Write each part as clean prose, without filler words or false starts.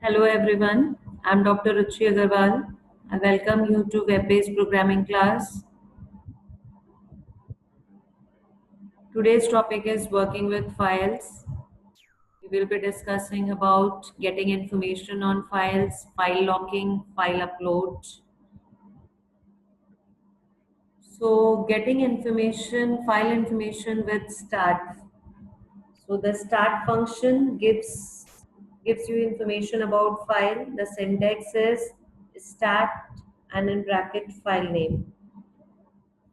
Hello everyone, I'm Dr. Ruchi Agarwal. I welcome you to web-based programming class. Today's topic is working with files. We will be discussing about getting information on files, file locking, file upload. So getting information, file information with start. So the start function gives you information about file. The syntax is start and in bracket file name.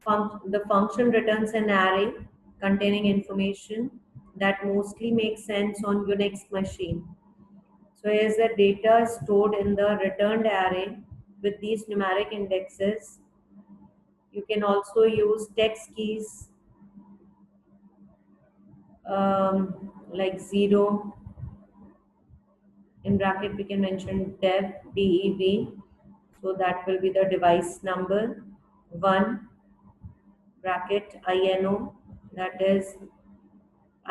The function returns an array containing information that mostly makes sense on Unix machine. So here's the data stored in the returned array with these numeric indexes. You can also use text keys like 0. In bracket we can mention dev. So that will be the device number. 1 bracket INO, that is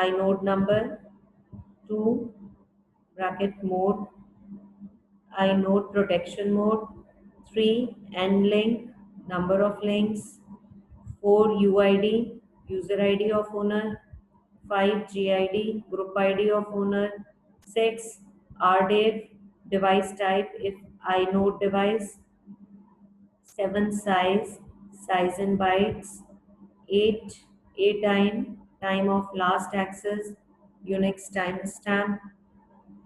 inode number. 2 bracket mode, inode protection mode. 3 end link, number of links. 4 UID, user ID of owner. 5 GID, group ID of owner. 6 RDIV, device type if inode device. 7 size in bytes. 8 A time of last access, Unix timestamp.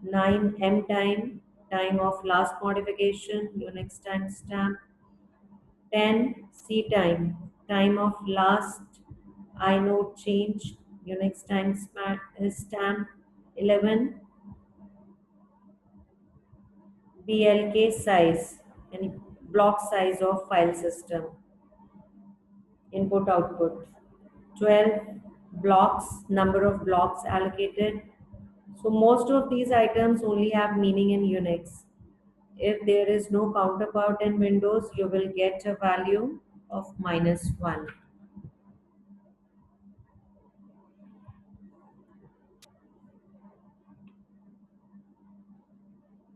9 M time of last modification, Unix timestamp. 10 C time of last inode change, Unix timestamp. 11 BLK size, any block size of file system, input output. 12 blocks, number of blocks allocated. So most of these items only have meaning in Unix. If there is no counterpart in Windows, you will get a value of -1.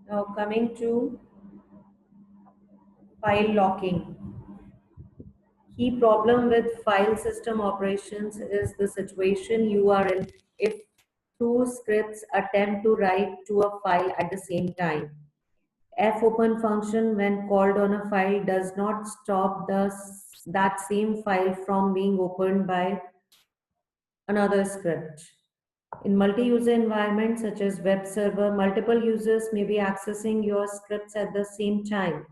Now coming to file locking. Key problem with file system operations is the situation you are in if two scripts attempt to write to a file at the same time. Fopen function, when called on a file, does not stop that same file from being opened by another script. In multi-user environments such as web server, multiple users may be accessing your scripts at the same time,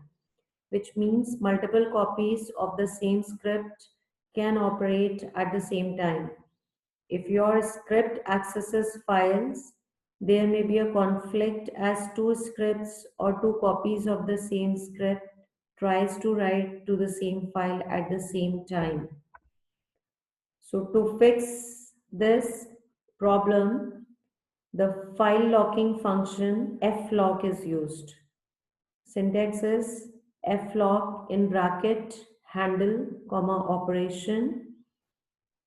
which means multiple copies of the same script can operate at the same time. If your script accesses files, there may be a conflict as two scripts or two copies of the same script tries to write to the same file at the same time. So to fix this problem, the file locking function flock is used. Syntax is flock in bracket handle comma operation,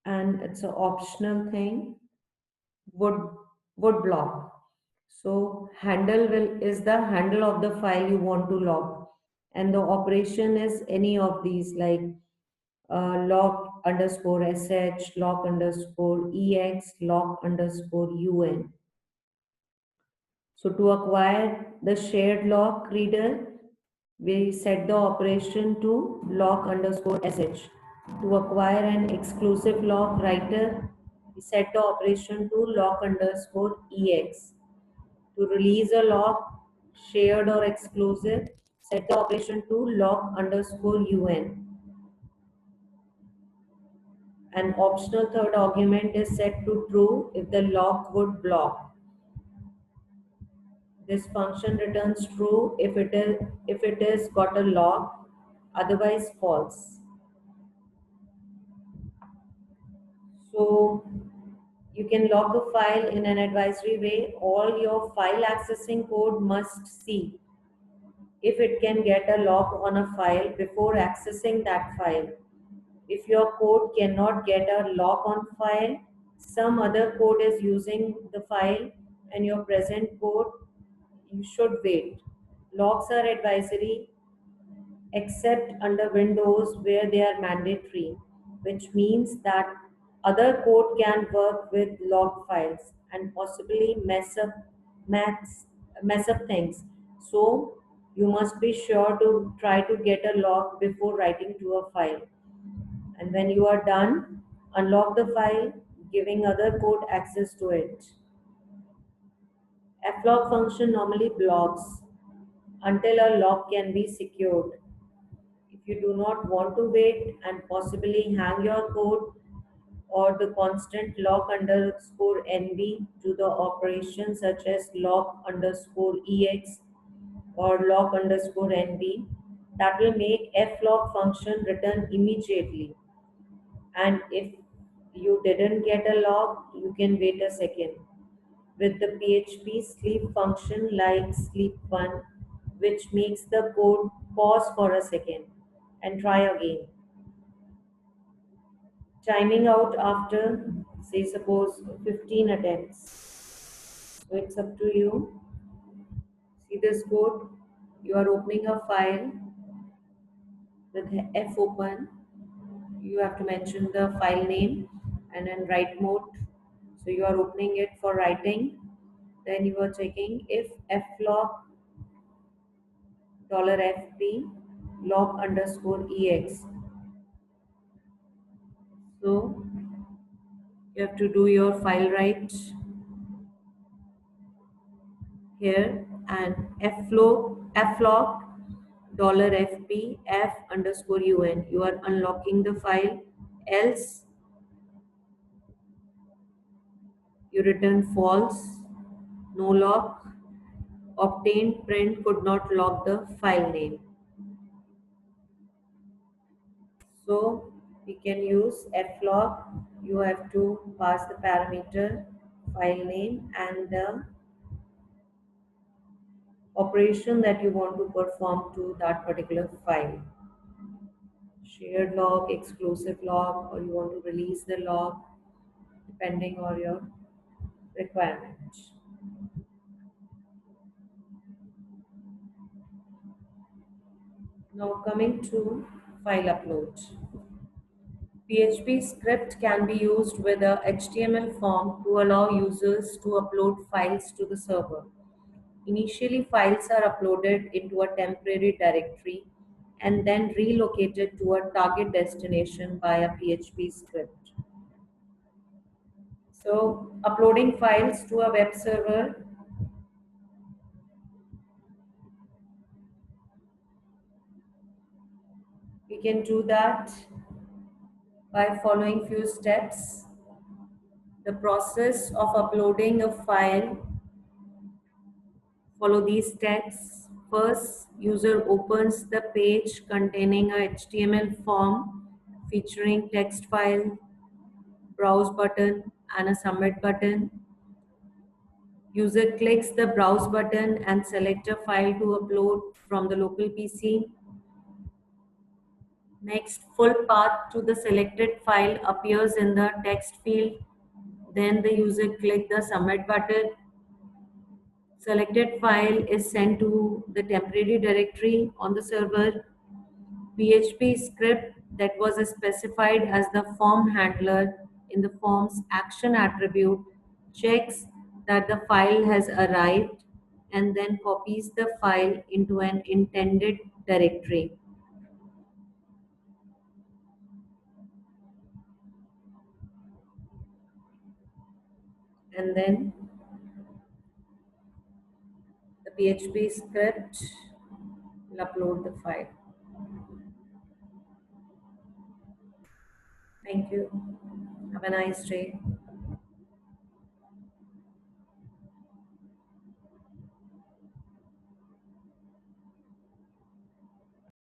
and it's an optional thing. Would block. So handle is the handle of the file you want to lock, and the operation is any of these like lock underscore sh, lock underscore ex, lock underscore un. So to acquire the shared lock reader, we set the operation to lock underscore sh. To acquire an exclusive lock writer, we set the operation to lock underscore ex. To release a lock, shared or exclusive, set the operation to lock underscore un. An optional third argument is set to true if the lock would block. This function returns true if it is got a lock, otherwise false. So you can lock a file in an advisory way. All your file accessing code must see if it can get a lock on a file before accessing that file. If your code cannot get a lock on file, some other code is using the file and your present code, you you should wait. Locks are advisory except under Windows where they are mandatory, which means that other code can work with log files and possibly mess, mess up things. So you must be sure to try to get a log before writing to a file. And when you are done, unlock the file, giving other code access to it. Flock function normally blocks until a lock can be secured. If you do not want to wait and possibly hang your code or the constant lock underscore NB to the operation such as lock underscore EX or lock underscore NB, that will make flock function return immediately. And if you didn't get a lock, you can wait a second. With the PHP sleep function like sleep1, which makes the code pause for a second and try again. Timing out after, say, suppose 15 attempts. So it's up to you. See this code? You are opening a file with F open. You have to mention the file name and then write mode. So you are opening it for writing. Then you are checking if flock $fp lock underscore ex. So you have to do your file write here and flock $fp f underscore un. You are unlocking the file, else you return false, no lock, obtained print could not lock the file name. So we can use flock. You have to pass the parameter file name and the operation that you want to perform to that particular file. Shared log, exclusive log, or you want to release the log depending on your requirement. Now coming to file upload. PHP script can be used with a HTML form to allow users to upload files to the server. Initially, files are uploaded into a temporary directory and then relocated to a target destination by a PHP script. So, uploading files to a web server, we can do that by following few steps. The process of uploading a file, follow these steps. First, user opens the page containing a HTML form featuring text file, browse button and a submit button. User clicks the browse button and select a file to upload from the local PC. Next, full path to the selected file appears in the text field. Then the user clicks the submit button. Selected file is sent to the temporary directory on the server. PHP script that was specified as the form handler in the form's action attribute checks that the file has arrived and then copies the file into an intended directory. And then the PHP script will upload the file. Thank you. Have a nice day.